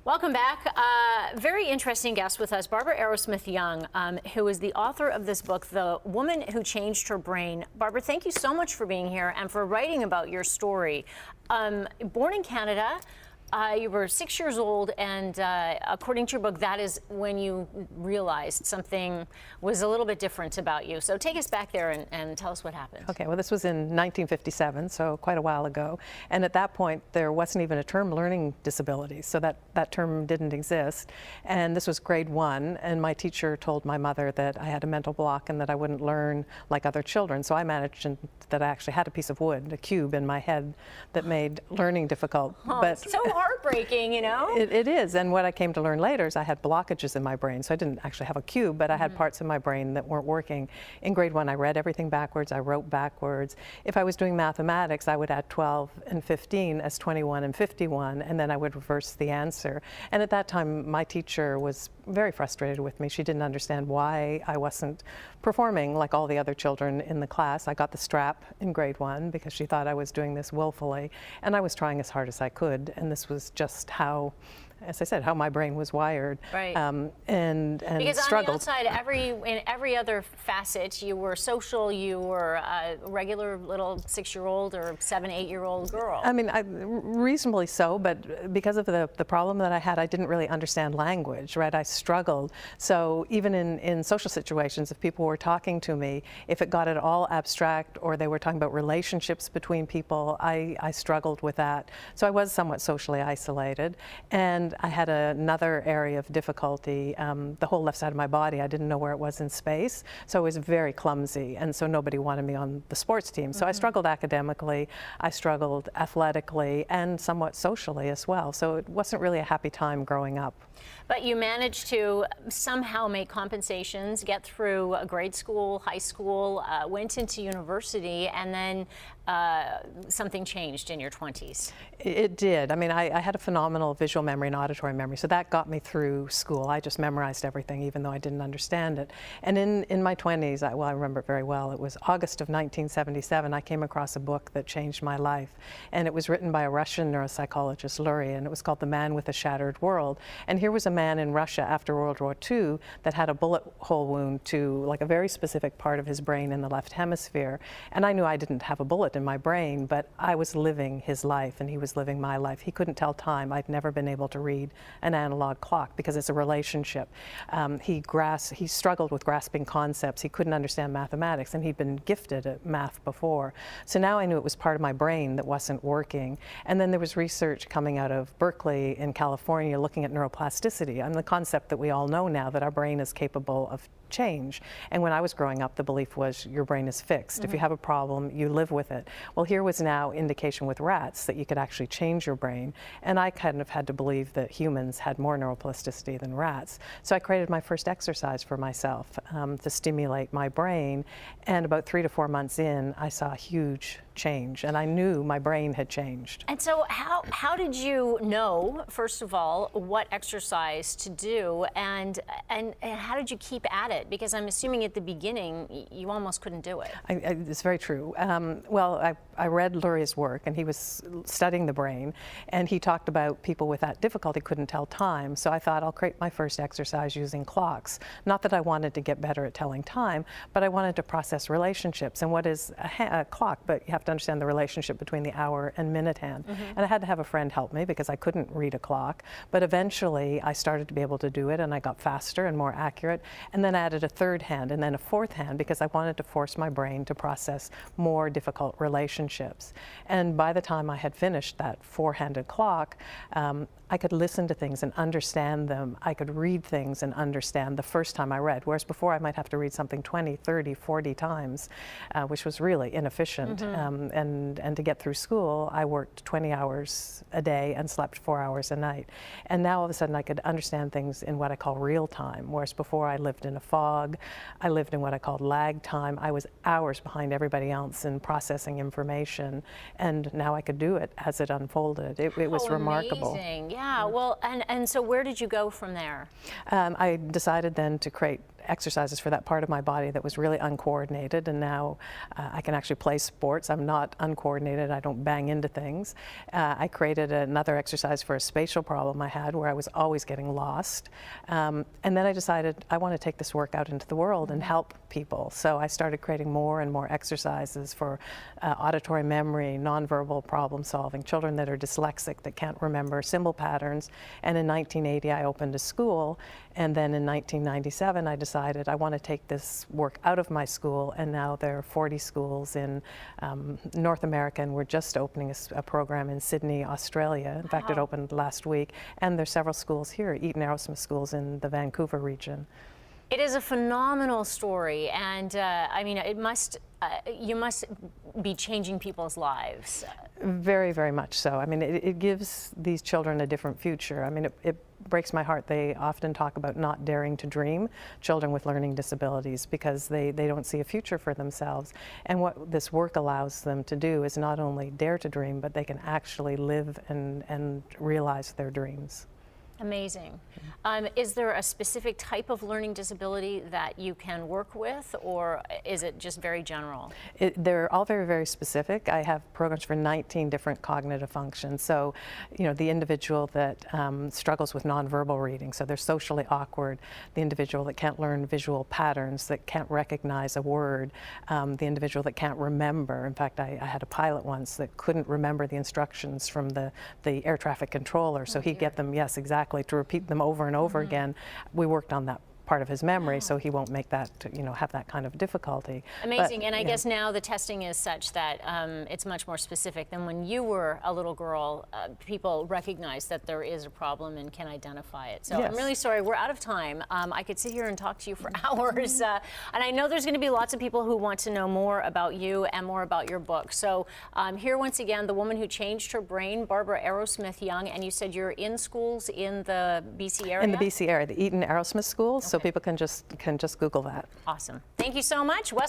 Welcome back. Very interesting guest with us, Barbara Arrowsmith-Young, who is the author of this book, The Woman Who Changed Her Brain. Barbara, thank you so much for being here and for writing about your story. Born in Canada, you were 6 years old, and according to your book, that is when you realized something was a little bit different about you. So take us back there and tell us what happened. Okay, well, this was in 1957, so quite a while ago. And at that point, there wasn't even a term learning disability, so that term didn't exist. And this was grade 1, and my teacher told my mother that I had a mental block and that I wouldn't learn like other children. So I managed that I actually had a piece of wood, a cube in my head that made learning difficult. Oh, but so heartbreaking, you know? It is, and what I came to learn later is I had blockages in my brain. So I didn't actually have a cube, but I had parts of my brain that weren't working. In grade 1, I read everything backwards, I wrote backwards. If I was doing mathematics, I would add 12 and 15 as 21 and 51, and then I would reverse the answer. And at that time, my teacher was very frustrated with me. She didn't understand why I wasn't performing like all the other children in the class. I got the strap in grade 1 because she thought I was doing this willfully, and I was trying as hard as I could, and this was just how, as I said, how my brain was wired. Right. And because struggled. on the outside, in every other facet, you were social, you were a regular little 6-year-old or 7, 8-year-old girl. I mean, reasonably so, but because of the problem that I had, I didn't really understand language, right? I struggled. So even in social situations, if people were talking to me, if it got at all abstract or they were talking about relationships between people, I struggled with that. So I was somewhat socially isolated. And I had another area of difficulty. The whole left side of my body, I didn't know where it was in space, so I was very clumsy, and so nobody wanted me on the sports team. So I struggled academically, I struggled athletically, and somewhat socially as well. So it wasn't really a happy time growing up. But you managed to somehow make compensations, get through grade school, high school, went into university, and then something changed in your 20s. It did. I mean, I had a phenomenal visual memory and auditory memory, so that got me through school. I just memorized everything, even though I didn't understand it. And in my 20s, I remember it very well, it was August of 1977, I came across a book that changed my life. And it was written by a Russian neuropsychologist, Lurie, and it was called The Man with a Shattered World. And here was a man in Russia after World War II that had a bullet hole wound to like a very specific part of his brain in the left hemisphere. And I knew I didn't have a bullet in my brain, but I was living his life and he was living my life. He couldn't tell time. I'd never been able to read an analog clock because it's a relationship. He struggled with grasping concepts. He couldn't understand mathematics, and he'd been gifted at math before. So now I knew it was part of my brain that wasn't working. And then there was research coming out of Berkeley in California looking at neuroplasticity and the concept that we all know now that our brain is capable of change. And when I was growing up, the belief was your brain is fixed. If you have a problem, you live with it. Well, here was now indication with rats that you could actually change your brain. And I kind of had to believe that humans had more neuroplasticity than rats. So I created my first exercise for myself to stimulate my brain. And about 3 to 4 months in, I saw a huge change, and I knew my brain had changed. And so how did you know, first of all, what exercise to do, and how did you keep at it? Because I'm assuming at the beginning you almost couldn't do it. It's very true. Well, I read Lurie's work, and he was studying the brain, and he talked about people with that difficulty couldn't tell time. So I thought I'll create my first exercise using clocks. Not that I wanted to get better at telling time, but I wanted to process relationships. And what is a clock? But you have to understand the relationship between the hour and minute hand. And I had to have a friend help me because I couldn't read a clock. But eventually I started to be able to do it, and I got faster and more accurate, and then added a third hand and then a fourth hand because I wanted to force my brain to process more difficult relationships. And by the time I had finished that 4-handed clock, I could listen to things and understand them. I could read things and understand the first time I read, whereas before I might have to read something 20, 30, 40 times, which was really inefficient. And to get through school, I worked 20 hours a day and slept 4 hours a night. And now all of a sudden I could understand things in what I call real time, whereas before I lived in a fog, I lived in what I called lag time. I was hours behind everybody else in processing information, and now I could do it as it unfolded. It was remarkable. Amazing. Yeah, well, and so where did you go from there? I decided then to create exercises for that part of my body that was really uncoordinated, and now I can actually play sports. I'm not uncoordinated. I don't bang into things. I created another exercise for a spatial problem I had where I was always getting lost. And then I decided I want to take this work out into the world and help people. So I started creating more and more exercises for auditory memory, nonverbal problem solving, children that are dyslexic that can't remember symbol patterns. And in 1980 I opened a school, and then in 1997 I decided I want to take this work out of my school, and now there are 40 schools in North America, and we're just opening a program in Sydney, Australia. In fact, it opened last week, and there's several schools here, Eton Aerosmith schools in the Vancouver region. It is a phenomenal story, and I mean, you must be changing people's lives. Very, very much so. I mean, it gives these children a different future. I mean, it breaks my heart. They often talk about not daring to dream, children with learning disabilities, because they don't see a future for themselves. And what this work allows them to do is not only dare to dream, but they can actually live and realize their dreams. Amazing. Is there a specific type of learning disability that you can work with, or is it just very general? They're all very, very specific. I have programs for 19 different cognitive functions. So, you know, the individual that struggles with nonverbal reading, so they're socially awkward, the individual that can't learn visual patterns, that can't recognize a word, the individual that can't remember. In fact, I had a pilot once that couldn't remember the instructions from the air traffic controller, so he'd get them, yes, exactly, to repeat them over and over again. We worked on that part of his memory, so he won't make that, you know, have that kind of difficulty. Amazing. And I guess now the testing is such that it's much more specific than when you were a little girl. People recognize that there is a problem and can identify it. So yes. I'm really sorry, we're out of time. I could sit here and talk to you for hours. And I know there's going to be lots of people who want to know more about you and more about your book. So here once again, The Woman Who Changed Her Brain, Barbara Arrowsmith Young, and you said you're in schools in the BC area? In the BC area, the Eton Aerosmith schools, so people can just Google that. Awesome. Thank you so much. West